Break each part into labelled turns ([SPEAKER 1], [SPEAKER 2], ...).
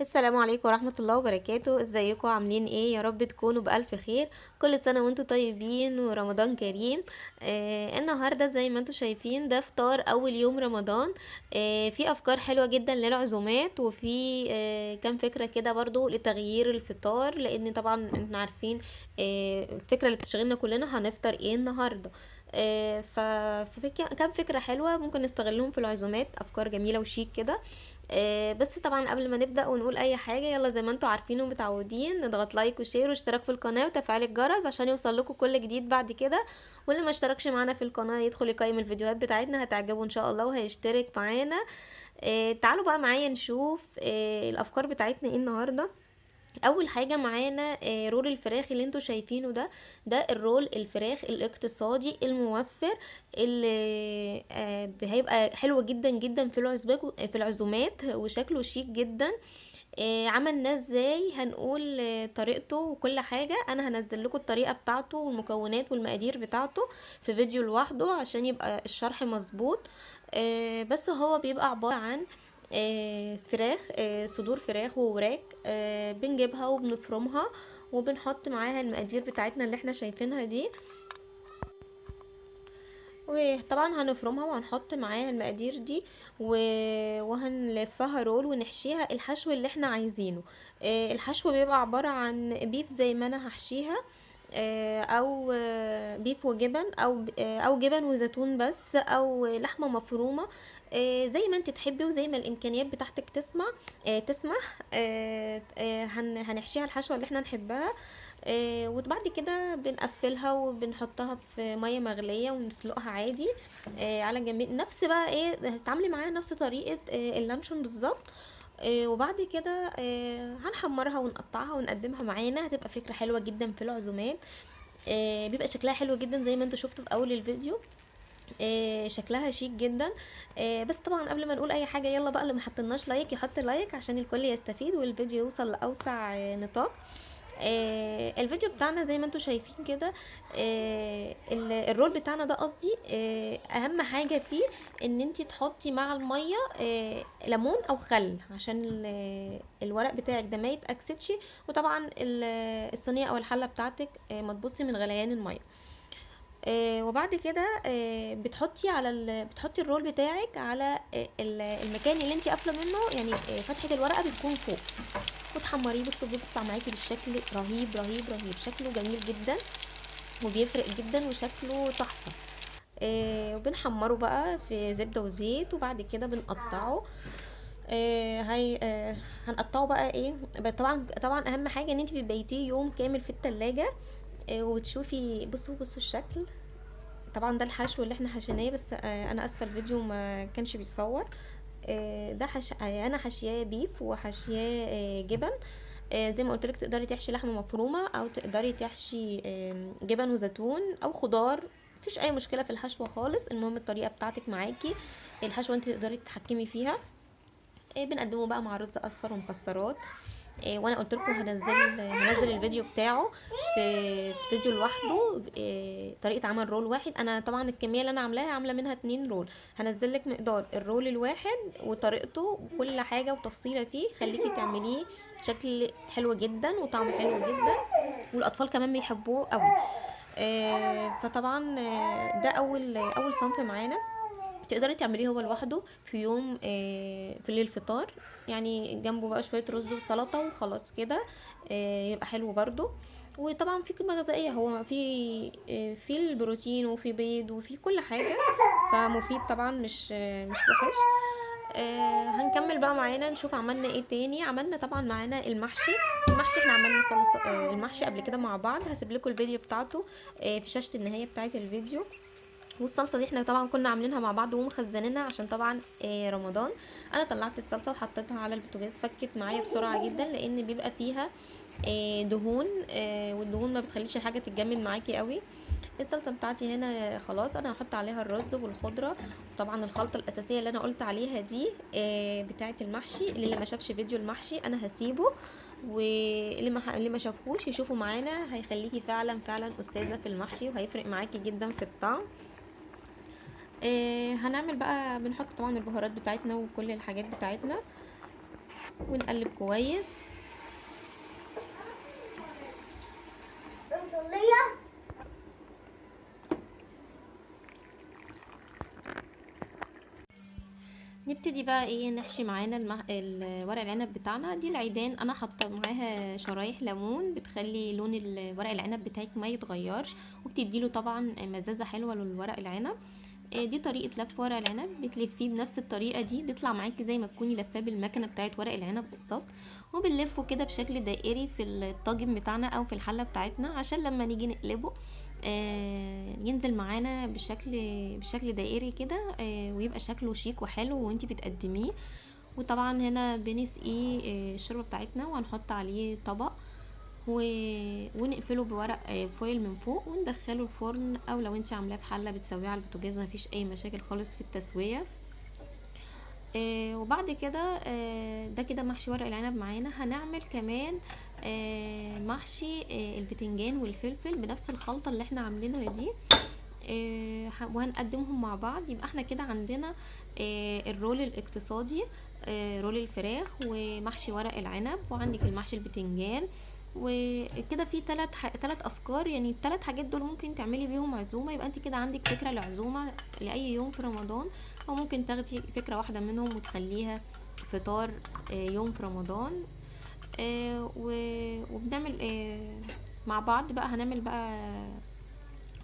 [SPEAKER 1] السلام عليكم ورحمة الله وبركاته. ازيكم عاملين ايه؟ يا رب تكونوا بألف خير. كل سنة وانتم طيبين ورمضان كريم. النهاردة زي ما انتم شايفين ده فطار اول يوم رمضان. في افكار حلوة جدا للعزومات، وفي كام فكرة كده برضو لتغيير الفطار، لان طبعا احنا عارفين الفكرة اللي بتشغلنا كلنا هنفطر ايه النهاردة. ففي كام فكرة حلوة ممكن نستغلهم في العزومات، افكار جميلة وشيك كده. بس طبعا قبل ما نبدأ ونقول اي حاجة، يلا زي ما انتوا عارفين ومتعودين نضغط لايك وشير واشتراك في القناة وتفعيل الجرس عشان يوصل لكم كل جديد بعد كده. واللي ما اشتركش معانا في القناة يدخل يقيم الفيديوهات بتاعتنا، هتعجبه ان شاء الله وهيشترك معانا. تعالوا بقى معايا نشوف الافكار بتاعتنا ايه النهاردة. اول حاجه معانا رول الفراخ اللي انتوا شايفينه ده الرول الفراخ الاقتصادي الموفر، اللي هيبقى حلو جدا جدا في العزومات وشكله شيك جدا. عملناه ازاي؟ هنقول طريقته وكل حاجة. انا هنزل لكم الطريقة بتاعته والمكونات والمقادير بتاعته في فيديو لوحده عشان يبقى الشرح مظبوط. بس هو بيبقى عبارة عن فراخ، صدور فراخ ووراك، بنجيبها وبنفرمها وبنحط معاها المقادير بتاعتنا اللي احنا شايفينها دي. وطبعا هنفرمها وهنحط معاها المقادير دي وهنلفها رول ونحشيها الحشو اللي احنا عايزينه. الحشو بيبقى عبارة عن بيف زي ما انا هحشيها، او بيف وجبن، او جبن وزيتون بس، او لحمه مفرومه. زي ما انت تحبي وزي ما الامكانيات بتاعتك تسمح. هنحشيها الحشوه اللي احنا نحبها. وبعد كده بنقفلها وبنحطها في ميه مغليه ونسلقها عادي على جنبين. نفس بقى ايه، هتتعاملي معاها نفس طريقه اللانشون بالظبط. وبعد كده هنحمرها ونقطعها ونقدمها معانا، هتبقى فكرة حلوة جدا في العزومات. بيبقى شكلها حلو جدا زي ما انتوا شفتوا في اول الفيديو. شكلها شيك جدا. بس طبعا قبل ما نقول اي حاجة، يلا بقى اللي محطلناش لايك يحط لايك عشان الكل يستفيد والفيديو يوصل لأوسع نطاق. الفيديو بتاعنا زي ما انتوا شايفين كده. الرول بتاعنا ده قصدي، اهم حاجة فيه ان انتي تحطي مع المية ليمون او خل عشان الورق بتاعك ده ما يتأكسدش. وطبعا الصينية او الحلة بتاعتك ما تبصي من غليان المية. وبعد كده بتحطي الرول بتاعك على المكان اللي انتي قافله منه، يعني فتحه الورقه بتكون فوق، وتحمريه. بصوا بيطلع معاكي بالشكل رهيب رهيب رهيب، شكله جميل جدا وبيفرق جدا وشكله تحفه. وبنحمره بقى في زبده وزيت وبعد كده بنقطعه. هي هنقطعه بقى ايه. طبعا اهم حاجه ان انت بتبيتيه يوم كامل في التلاجة. وتشوفي، بصوا الشكل. طبعا ده الحشو اللي احنا حشيناه، بس انا اسفه الفيديو ما كانش بيصور. ده انا حاشياه بيف وحاشياه جبن. زي ما قلت لك تقدري تحشي لحمه مفرومه او تقدري تحشي جبن وزيتون او خضار. مفيش اي مشكله في الحشوه خالص، المهم الطريقه بتاعتك معاكي. الحشوه انت تقدري تتحكمي فيها. بنقدمه بقى مع رز اصفر ومكسرات. وانا قلت لكم هنزل الفيديو بتاعه في فيديو لوحده. طريقه عمل رول واحد. انا طبعا الكميه اللي انا عاملاها منها 2 رول. هنزل لك مقدار الرول الواحد وطريقته وكل حاجه وتفصيله فيه، خليكي تعمليه شكل حلو جدا وطعمه حلو جدا، والاطفال كمان بيحبوه قوي. فطبعا ده اول صنف معانا. تقدري تعمليه هو لوحده في يوم في الليل فطار، يعني جنبه بقى شويه رز وسلطه وخلاص كده. يبقى حلو برضو. وطبعا في قيمه غذائيه، هو في البروتين وفي بيض وفي كل حاجه، فمفيد طبعا، مش وحش. هنكمل بقى معانا نشوف عملنا ايه تاني. عملنا طبعا معانا المحشي احنا عملنا صلصه المحشي قبل كده مع بعض، هسيب لكم الفيديو بتاعته في شاشه النهايه بتاعه الفيديو. والصلصه دي احنا طبعا كنا عاملينها مع بعض ومخزنينها عشان طبعا رمضان. انا طلعت الصلصه وحطيتها على البوتاجاز، فكت معايا بسرعه جدا لان بيبقى فيها دهون. والدهون ما بتخليش الحاجه تتجمد معاكي قوي. الصلصه بتاعتي هنا خلاص، انا هحط عليها الرز والخضره. طبعا الخلطه الاساسيه اللي انا قلت عليها دي بتاعه المحشي. اللي ما شافش فيديو المحشي انا هسيبه، اللي ما شافوش يشوفوا معانا، هيخليكي فعلا فعلا استاذه في المحشي وهيفرق معاكي جدا في الطعم. هنعمل بقى، بنحط طبعا البهارات بتاعتنا وكل الحاجات بتاعتنا. ونقلب كويس. نبتدي بقى ايه نحشي معانا ورق العنب بتاعنا. دي العيدان، انا حاطه معاها شرايح ليمون بتخلي لون ورق العنب بتاعك ما يتغيرش، وبتديله طبعا مزازه حلوه للورق العنب. دي طريقه لف ورق العنب، بتلفيه بنفس الطريقه دي بيطلع معاكي زي ما تكوني لفاه بالمكنه بتاعت ورق العنب بالظبط، وبنلفه كده بشكل دائري في الطاجن بتاعنا او في الحله بتاعتنا، عشان لما نيجي نقلبه ينزل معانا بشكل دائري كده، ويبقى شكله شيك وحلو وانتي بتقدميه. وطبعا هنا بنسقيه الشوربه بتاعتنا، وهنحط عليه طبق ونقفله بورق فويل من فوق، وندخله الفرن، او لو انتي عاملاه في حله بتسويه على البوتاجاز مفيش اي مشاكل خالص في التسويه. وبعد كده ده كده محشي ورق العنب معانا. هنعمل كمان محشي البتنجان والفلفل بنفس الخلطة اللي احنا عاملينها دي، وهنقدمهم مع بعض. يبقى احنا كده عندنا الرول الاقتصادي، رول الفراخ، ومحشي ورق العنب، وعندك المحشي البتنجان. وكده في ثلاث افكار، يعني الثلاث حاجات دول ممكن تعملي بيهم عزومه. يبقى انت كده عندك فكره لعزومه لاي يوم في رمضان، او ممكن تاخدي فكره واحده منهم وتخليها فطار يوم في رمضان. وبنعمل مع بعض بقى. هنعمل بقى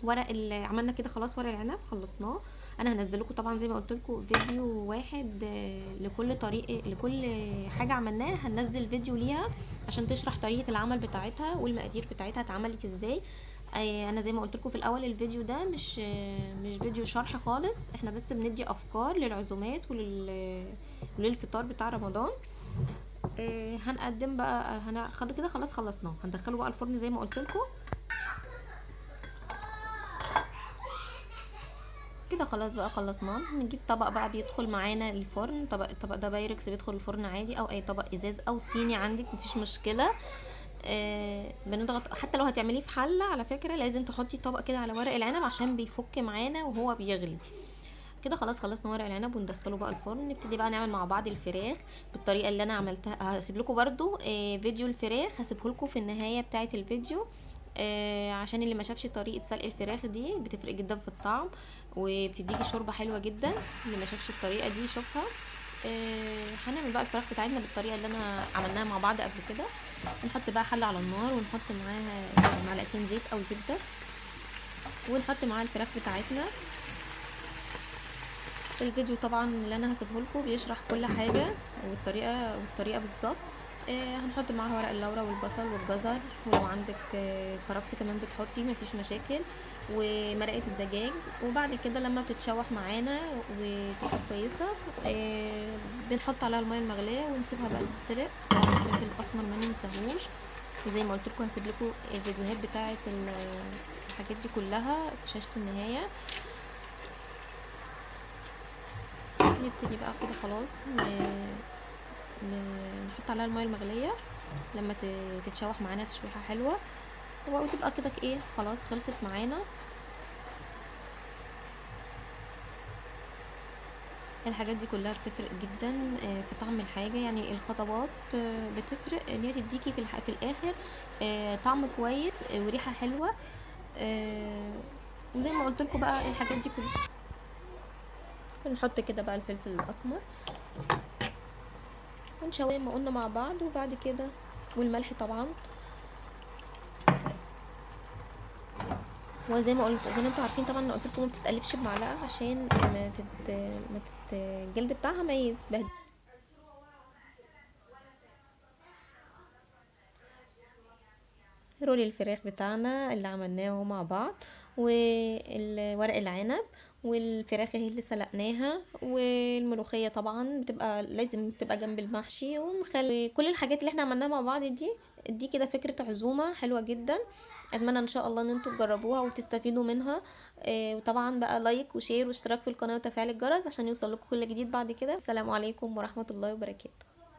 [SPEAKER 1] ورق عملنا كده خلاص، ورق العنب خلصناه. انا هنزل لكم طبعا زي ما قلت لكم فيديو واحد لكل طريقه، لكل حاجه عملناها هننزل فيديو ليها عشان تشرح طريقه العمل بتاعتها والمقادير بتاعتها اتعملت ازاي. انا زي ما قلت لكم في الاول الفيديو ده مش فيديو شرح خالص، احنا بس بندي افكار للعزومات وللفطار بتاع رمضان. هنقدم بقى كده خلاص خلصناه، هندخله بقى الفرن زي ما قلت لكم. كده خلاص بقى خلصناه. نجيب طبق بقى بيدخل معانا الفرن، الطبق ده بايركس بيدخل الفرن عادي، او اي طبق ازاز او صيني عندك مفيش مشكله. بنضغط. حتى لو هتعمليه في حله على فكره لازم تحطي طبق كده على ورق العنب عشان بيفك معانا وهو بيغلي. كده خلاص خلصنا ورق العنب وندخله بقى الفرن. نبتدي بقى نعمل مع بعض الفراخ بالطريقه اللي انا عملتها. هسيب لكم برده فيديو الفراخ، هسيبه لكم في النهايه بتاعه الفيديو، عشان اللي ما شافش طريقه سلق الفراخ دي بتفرق جدا في الطعم، وبتديكي شوربه حلوه جدا. اللي ما شافش الطريقه دي يشوفها. هنعمل بقى الفراخ بتاعتنا بالطريقه اللي انا عملناها مع بعض قبل كده. نحط بقى حله على النار، ونحط معاها معلقتين زيت او زبده، ونحط معاها الفراخ بتاعتنا. الفيديو طبعا اللي انا هسيبه لكم بيشرح كل حاجه والطريقه بالظبط. هنحط معاها ورق اللورا والبصل والجزر، ولو عندك كرفس كمان بتحطي مفيش مشاكل، ومرقه الدجاج. وبعد كده لما بتتشوح معانا وتبقى كويسه بنحط عليها الميه المغليه ونسيبها بقى تتسلق. طبعا الفلفل الاسمر ما ننساهوش، وزي ما قلت لكم هسيب لكم الفيديوهات بتاعه الحاجات دي كلها في شاشه النهايه. نبتدي بقى كده خلاص نحط عليها الميه المغليه لما تتشوح معانا تشويحه حلوه، وتبقى كده ايه خلاص خلصت معانا. الحاجات دي كلها بتفرق جدا في طعم الحاجه، يعني الخطوات بتفرق ان هي تديكي في الاخر طعم كويس وريحه حلوه. وزي ما قلت لكم بقى الحاجات دي كلها. بنحط كده بقى الفلفل الاسمر ونشويه ما قلنا مع بعض، وبعد كده والملح طبعا. وزي ما قلت زي ما انتوا عارفين طبعا انا قلت لكم ما بتتقلبش بمعلقه عشان الجلد بتاعها ما يتبهدل. رول الفراخ بتاعنا اللي عملناه مع بعض، والورق العنب، والفراخ اهي اللي سلقناها، والملوخيه طبعا بتبقى لازم تبقى جنب المحشي، ومخلي كل الحاجات اللي احنا عملناها مع بعض دي كده فكره عزومه حلوه جدا. اتمنى ان شاء الله ان انتوا تجربوها وتستفيدوا منها. وطبعا بقى لايك وشير واشتراك في القناه وتفعيل الجرس عشان يوصل لكم كل جديد بعد كده. السلام عليكم ورحمه الله وبركاته.